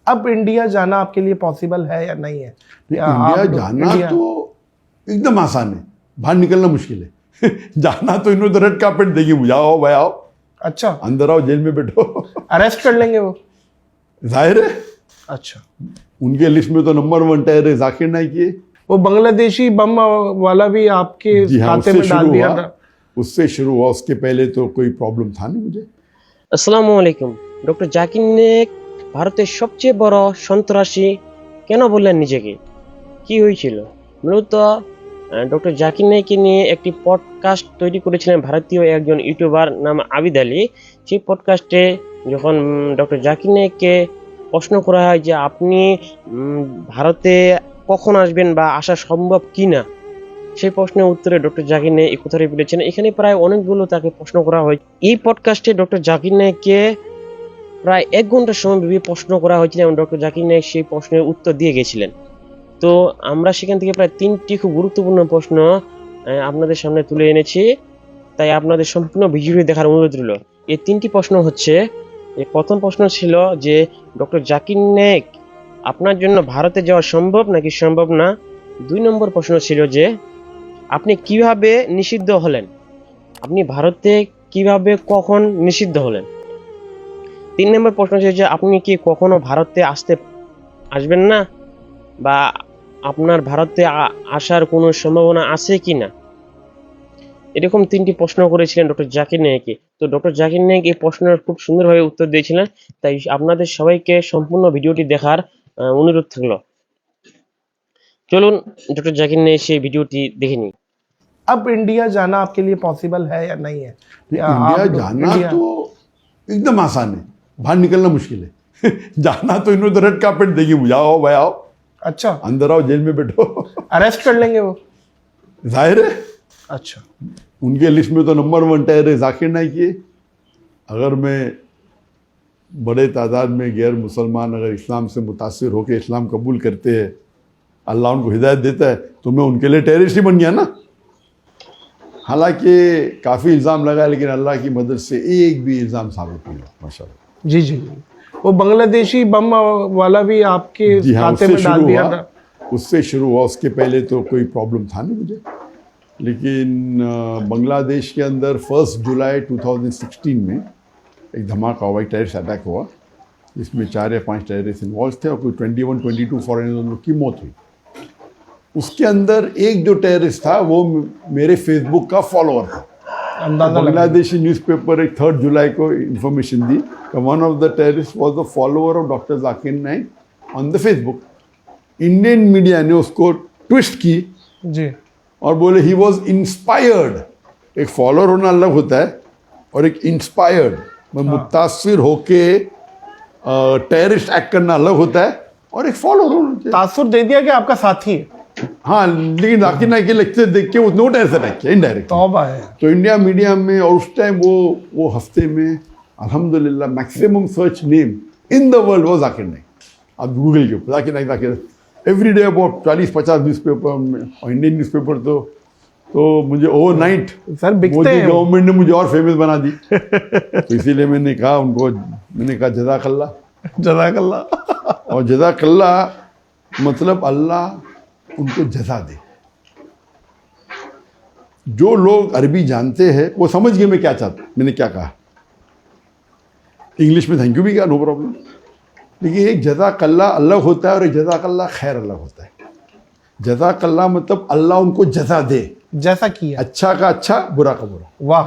अब इंडिया जाना आपके लिए पॉसिबल है या नहीं है? इंडिया जाना तो एकदम आसान है, बाहर निकलना मुश्किल है। जाना तो इन्होंने रेड कार्पेट देगी, बुझाओ भाई आओ, अच्छा अंदर आओ, जेल में बैठो। अरेस्ट कर लेंगे वो? जाहिर है, अच्छा उनके लिस्ट में तो नंबर 1 टेरर जाकिर नाइक है। वो बांग्लादेशी बम वाला भी आपके जी हाँ, खाते में डाल दिया था? उससे शुरू हुआ, उसके पहले तो कोई प्रॉब्लम था नहीं मुझे। আসসালামু আলাইকুম। ডক্টর জাকির নায়েক ভারতের সবচেয়ে বড় সন্ত্রাসী কেন বললেন নিজেকে? কি হয়েছিল? মূলত ডক্টর জাকির নায়েককে নিয়ে একটি পডকাস্ট তৈরি করেছিলেন ভারতীয় একজন ইউটিউবার নাম আবিদ আলী। সেই পডকাস্টে যখন ডক্টর জাকির নায়েককে প্রশ্ন করা হয় যে আপনি ভারতে কখন আসবেন বা আসা সম্ভব কি না, সেই প্রশ্নের উত্তরে ডক্টর জাকির নায়েক এই কথাটি বলেছেন। এখানে প্রায় অনেকগুলো তাকে প্রশ্ন করা হয়। এই পডকাস্টে ডক্টর জাকির নায়েককে প্রায় 1 ঘন্টা সময় ব্যাপী প্রশ্ন করা হয়েছিল এবং ডক্টর জাকির নায়েক সেই প্রশ্নের উত্তর দিয়ে গেছিলেন। তো আমরা সেখান থেকে প্রায় 3টি খুব গুরুত্বপূর্ণ প্রশ্ন আপনাদের সামনে তুলে এনেছি, তাই আপনাদের সম্পূর্ণ ভিডিওটি দেখার অনুরোধ রইল। এই 3টি প্রশ্ন হচ্ছে, প্রথম প্রশ্ন ছিল যে ডক্টর জাকির নায়েক আপনার জন্য ভারতে যাওয়া সম্ভব নাকি সম্ভব না। 2 নম্বর প্রশ্ন ছিল যে আপনি কিভাবে নিষিদ্ধ হলেন, আপনি ভারতে কিভাবে কখন নিষিদ্ধ হলেন। 3 নম্বর প্রশ্ন ছিল যে আপনি কি কখনো ভারতে আসবেন না বা আপনার ভারতে আসার কোনো সম্ভাবনা আছে কি না। এরকম 3টি প্রশ্ন করেছিলেন ডক্টর জাকির নায়েককে। তো ডক্টর জাকির নায়েক এই প্রশ্নের খুব সুন্দরভাবে উত্তর দিয়েছিলেন, তাই আপনাদের সবাইকে সম্পূর্ণ ভিডিওটি দেখার অনুরোধ থাকলো। চলুন ডক্টর জাকির নায়েক সেই ভিডিওটি দেখে নিই। अब इंडिया जाना आपके लिए पॉसिबल है या नहीं है? इंडिया जाना तो एकदम आसान है, बाहर निकलना मुश्किल है। जाना तो इन्होंने रेड कार्पेट देगी, बुझाओ भाई आओ, अच्छा अंदर आओ, जेल में बैठो। अरेस्ट कर लेंगे वो? जाहिर है, अच्छा उनके लिस्ट में तो नंबर 1 टेरर जाकिर नाइक है। अगर मैं बड़े तादाद में गैर मुसलमान अगर इस्लाम से मुतासिर होकर इस्लाम कबूल करते हैं, अल्लाह उनको हिदायत देता है, तो मैं उनके लिए टेररिस्ट ही बन गया ना। हालांकि काफ़ी इल्ज़ाम लगा, लेकिन अल्लाह की मदद से एक भी इल्ज़ाम साबित नहीं हुआ, माशाल्लाह। जी जी जी। वो बांग्लादेशी बम वाला भी आपके जी हाँ, खाते में डाल दिया था? उससे शुरू हुआ, उसके पहले तो कोई प्रॉब्लम था नहीं मुझे। लेकिन बांग्लादेश के अंदर 1 जुलाई 2016 में एक धमाका हुआ, एक टेररिस्ट अटैक हुआ, जिसमें 4 या 5 टेररिस्ट इन्वॉल्व थे और कोई 21-22 फॉरेनर्स की मौत हुई। उसके अंदर एक जो टेररिस्ट था वो मेरे फेसबुक का फॉलोअर था। बांग्लादेशी न्यूज़पेपर एक 3 जुलाई को इंफॉर्मेशन दी कि one of the terrorist was the follower of doctor Zakir Naik on the Facebook. Indian media ने उसको ट्विस्ट की जी और बोले ही वॉज इंस्पायर्ड। एक फॉलोअर होना अलग होता है और एक इंस्पायर्ड मुतासिर होके टेररिस्ट एक्ट करना अलग होता है, और एक फॉलोअर होना चाहिए। तासुर दे दिया कि आपका साथी है? हाँ, लेकिन जाकिर नाइक के लेक्चर देख के उसने वो टेररिस्ट अटैक किया इनडायरेक्ट। तौबा है। तो इंडिया मीडिया में और उस टाइम वो हफ्ते में अल्हम्दुलिल्लाह maximum search name in the world वो जाकिर नाइक। आप गूगल के ऊपर Zakir Naik every day about 40-50 newspaper में, और इंडियन न्यूज़पेपर तो मुझे ओवरनाइट सर बिकते मोदी हैं। गवर्नमेंट ने मुझे और फेमस बना दी। तो इसीलिए मैंने कहा जज़ाकल्लाह। जज़ाकल्लाह। और जज़ाकल्लाह मतलब अल्लाह उनको जज़ा दे। जो लोग अरबी जानते हैं वो समझ गए मैं क्या चाहता, मैंने क्या कहा। इंग्लिश में थैंक यू भी कहा, नो प्रॉब्लम। लेकिन एक जज़ाकल्लाह अलग होता है और एक जज़ाकल्लाह खैर अलग होता है। जज़ाकल्लाह मतलब अल्लाह उनको जज़ा दे, जैसा किया, अच्छा का अच्छा, बुरा का बुरा। वाह।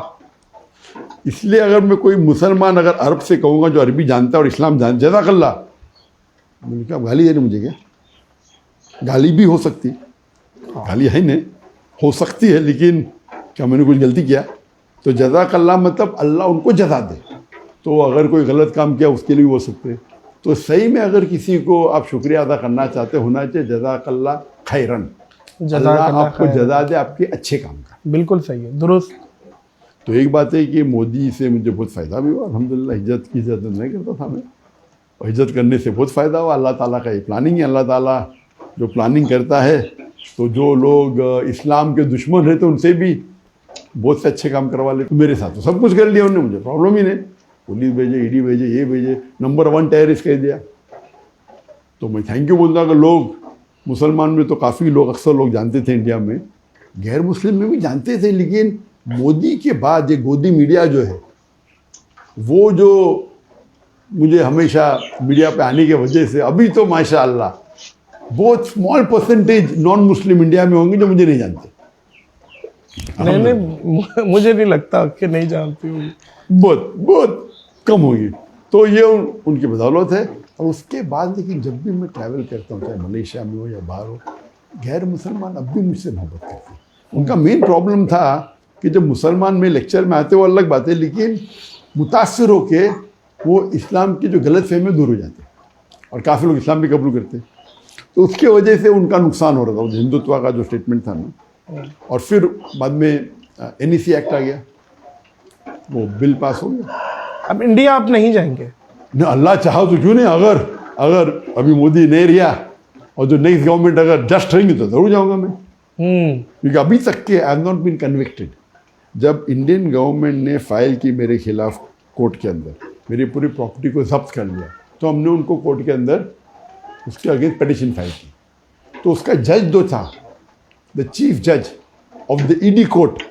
इसलिए अगर मैं कोई मुसलमान अगर अरब से कहूँगा जो अरबी जानता है और इस्लाम जानता, जज़ाकल्लाह, मैंने कहा गाली दे रहे मुझे क्या? गाली भी हो सकती, गाली है नहीं, हो सकती है, लेकिन क्या मैंने कुछ गलती किया? तो जज़ाकल्लाह मतलब अल्लाह उनको जज़ा दे। तो अगर कोई गलत काम किया उसके लिए भी हो सकते हैं। तो सही में अगर किसी को आप शुक्रिया अदा करना चाहते होना चाहिए जज़ाकल्लाह खैरन, अल्लाह आपको जज़ा दे आपके अच्छे काम का। बिल्कुल सही है, दुरुस्त। तो एक बात है कि मोदी से मुझे बहुत फ़ायदा भी हुआ अल्हम्दुलिल्लाह। हिज्जत की इज्जत नहीं करता था मैं, और हिज्जत करने से बहुत फ़ायदा हुआ। अल्लाह ताला का ये प्लानिंग है। अल्लाह ताला जो प्लानिंग करता है, तो जो लोग इस्लाम के दुश्मन हैं तो उनसे भी बहुत से अच्छे काम करवा ले। तो मेरे साथ तो सब कुछ कर लिया उन्होंने, मुझे प्रॉब्लम ही नहीं। पुलिस भेजे, ईडी भेजे, ये भेजे, नंबर 1 टेररिस्ट कह दिया। तो मैं थैंक यू बोलता कि लोग मुसलमान में तो काफ़ी लोग अक्सर लोग जानते थे इंडिया में, गैर मुस्लिम में भी जानते थे, लेकिन मोदी के बाद ये गोदी मीडिया जो है वो जो मुझे हमेशा मीडिया पे आने की वजह से अभी तो माशाअल्लाह बहुत small percentage non Muslim India में होंगे जो मुझे नहीं जानते। नहीं, मुझे नहीं लगता कि नहीं जानती हूँ। बहुत बहुत कम होगी। तो ये उनकी बदौलत है। और उसके बाद लेकिन जब भी मैं ट्रैवल करता हूँ, चाहे मलेशिया में हो या बाहर हो, गैर मुसलमान अब भी मुझसे मोहब्बत करते हैं। उनका मेन प्रॉब्लम था कि जब मुसलमान में लेक्चर में आते वो अलग बात है, लेकिन मुतासर होके वो इस्लाम की जो गलत फहमी दूर हो जाते और काफ़ी लोग इस्लाम भी कबूल करते। तो उसके वजह से उनका नुकसान हो रहा था, वो हिंदुत्व का जो स्टेटमेंट था ना। और फिर बाद में NEC एक्ट आ गया, वो बिल पास हो गया। अब इंडिया आप नहीं जाएंगे? न अल्लाह चाहो तो क्यों नहीं, अगर अभी मोदी नहीं रहा और जो नेक्स्ट गवर्नमेंट अगर जस्ट रहेंगी तो जरूर जाऊंगा मैं। क्योंकि अभी तक के I have not been convicted. जब इंडियन गवर्नमेंट ने फाइल की मेरे खिलाफ कोर्ट के अंदर, मेरी पूरी प्रॉपर्टी को जब्त कर लिया, तो हमने उनको कोर्ट के अंदर उसके अगेंस्ट पिटीशन फाइल की। तो उसका जज जो था, द चीफ जज ऑफ द ED कोर्ट,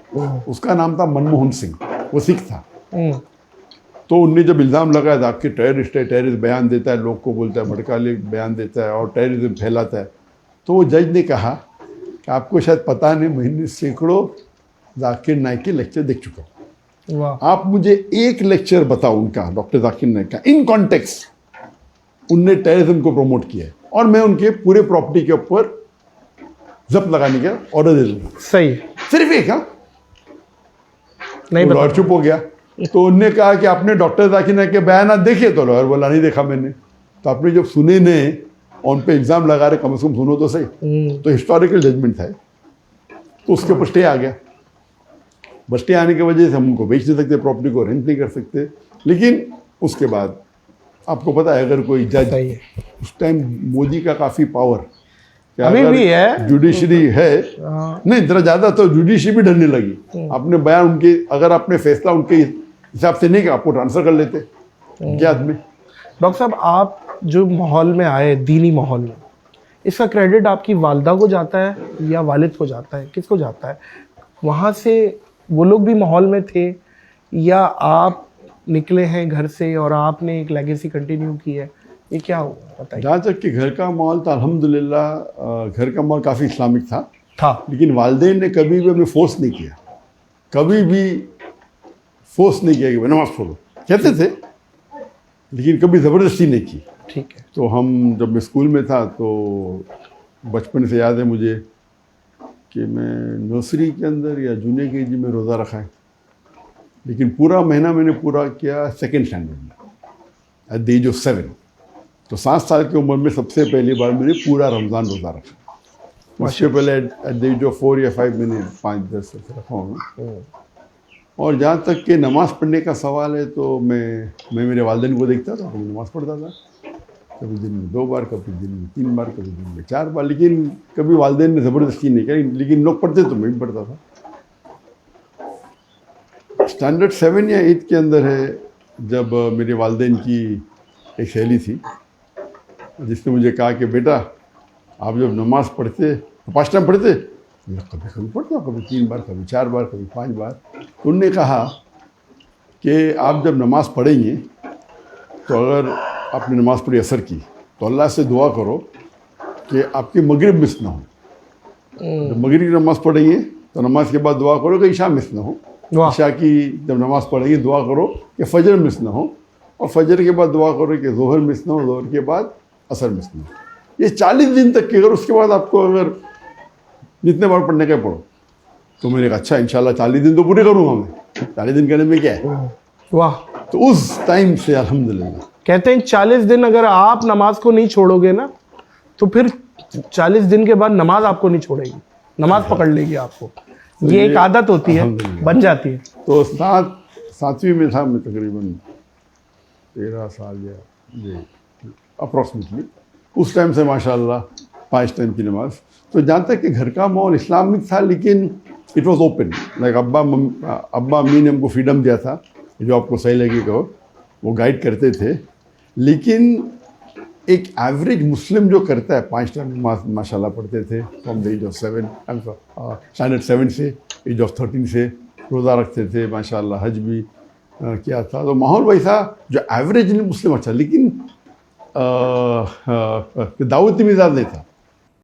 उसका नाम था मनमोहन सिंह, वो सिख था। तो उनने जब इल्ज़ाम लगाया था कि टेररिस्ट है, टेररिस्ट बयान देता है, लोग को बोलता है, भड़काले बयान देता है और टेररिज्म फैलाता है, तो वो जज ने कहा कि आपको शायद पता नहीं, मैंने सैकड़ों जाकिर नाइक के लेक्चर देख चुका हूँ। वाह। आप मुझे एक लेक्चर बताओ उनका, डॉक्टर जाकिर नाइक का, इन कॉन्टेक्स्ट उनने टेररिज्म को प्रमोट किया है और मैं उनके पूरे प्रॉपर्टी के ऊपर जब्त लगाने का ऑर्डर दे दूँगा। सही। सिर्फ एक। हाँ, नहीं वो लॉयर चुप हो गया। तो उनने कहा कि आपने डॉक्टर जाकिर नाइक के बयान देखे? तो लॉयर बोला नहीं देखा मैंने। तो आपने जब सुने ने उन पे इल्ज़ाम लगा रहे, कम से कम सुनो तो सही। तो हिस्टोरिकल जजमेंट था, तो उसके ऊपर स्टे आ गया। बस स्टे आने की वजह से हम उनको बेच नहीं सकते, प्रॉपर्टी को रेंट नहीं कर सकते। लेकिन उसके बाद आपको पता है, अगर कोई जज, उस टाइम मोदी का काफ़ी पावर, अभी भी है, जुडिशरी है, नहीं जरा ज़्यादा, तो जुडिशरी भी डरने लगी। आपने बयान उनके, अगर आपने फैसला उनके हिसाब से नहीं किया, आपको ट्रांसफर कर लेते उनके हाथ में। डॉक्टर साहब, आप जो माहौल में आए, दीनी माहौल में, इसका क्रेडिट आपकी वालिदा को जाता है या वालिद को जाता है, किसको जाता है? वहाँ से वो लोग भी माहौल में थे या आप निकले हैं घर से और आपने एक लेगेसी कंटिन्यू की है? ये क्या हुआ बताइए। जहाँ तक कि घर का माहौल था, अल्हम्दुलिल्लाह घर का माहौल काफ़ी इस्लामिक था। लेकिन वालिदैन ने कभी भी हमें फोर्स नहीं किया, कभी भी फोर्स नहीं किया कि नमाज पढ़ो, कहते थे लेकिन कभी ज़बरदस्ती नहीं की। ठीक है। तो हम जब मैं स्कूल में था, तो बचपन से याद है मुझे कि मैं नर्सरी के अंदर या जूनियर KG में रोज़ा रखा है, लेकिन पूरा महीना मैंने पूरा किया सेकेंड स्टैंडर्ड में, एट द एज ऑफ 7। तो 7 साल की उम्र में सबसे पहली बार मैंने पूरा रमज़ान रोज़ा रखा। उसके पहले एट द एज ऑफ 4 या 5 मैंने 5-10 रखा होगा। और जहाँ तक कि नमाज़ पढ़ने का सवाल है, तो मैं मेरे वालिदैन को देखता था, तो मैं नमाज़ पढ़ता था, कभी दिन में 2 बार, कभी दिन में 3 बार, कभी दिन में 4 बार। लेकिन कभी वालिदैन ने ज़बरदस्ती नहीं की, लेकिन लोग पढ़ते तो मैं भी पढ़ता था। स्टैंडर्ड 7 या 8 के अंदर है, जब मेरे वालिदैन की एक सहेली थी, जिसने मुझे कहा कि बेटा, आप जब नमाज़ पढ़ते तो 5 टाइम पढ़ते? कभी कभी पढ़ता, कभी 3 बार, कभी 4 बार, कभी 5 बार। तो उन्होंने कहा कि आप जब नमाज़ पढ़ेंगे, तो अगर आपने नमाज़ पढ़ी असर की, तो अल्लाह से दुआ करो कि आपकी मगरिब मिस ना हो। जब मगरिब की नमाज़ पढ़ेंगे तो नमाज के बाद दुआ करो कि ईशा मिस ना हो। ईशा की जब नमाज़ पढ़ेंगे दुआ करो कि फ़जर मिस ना हो, और फजर के बाद दुआ करो कि ज़ोहर मिस ना हो, ज़ोहर के बाद असर मिस ना हो। ये 40 दिन तक की, अगर उसके बाद आपको अगर जितने बार पढ़ने का पढ़ो, तो मैंने कहा अच्छा इंशाल्लाह 40 दिन तो पूरे करूँगा मैं, 40 दिन करने में क्या है। वाह। तो उस टाइम से अल्हम्दुलिल्लाह कहते हैं 40 दिन अगर आप नमाज को नहीं छोड़ोगे ना, तो फिर 40 दिन के बाद नमाज आपको नहीं छोड़ेगी, नमाज पकड़ लेगी आपको। ये एक आदत होती है, बन जाती है। तो 7वीं में था मैं, तकरीबन 13 साल या अप्रॉक्सीमेटली। उस टाइम से माशाल्लाह 5 टाइम की नमाज। तो जहाँ तक कि घर का माहौल इस्लामिक था, लेकिन इट वॉज ओपन। लाइक अब्बा अम्मी ने हमको फ्रीडम दिया था, जो आपको सही लगेगा वो गाइड करते थे। लेकिन एक एवरेज मुस्लिम जो करता है 5 टाइम नमाज माशाल्लाह पढ़ते थे from the age of 7 standard 7 से एज ऑफ 13 से रोज़ा रखते थे माशाल्लाह, हज भी किया था। तो माहौल वैसा जो एवरेज मुस्लिम अच्छा, लेकिन दावती मिजाज नहीं था।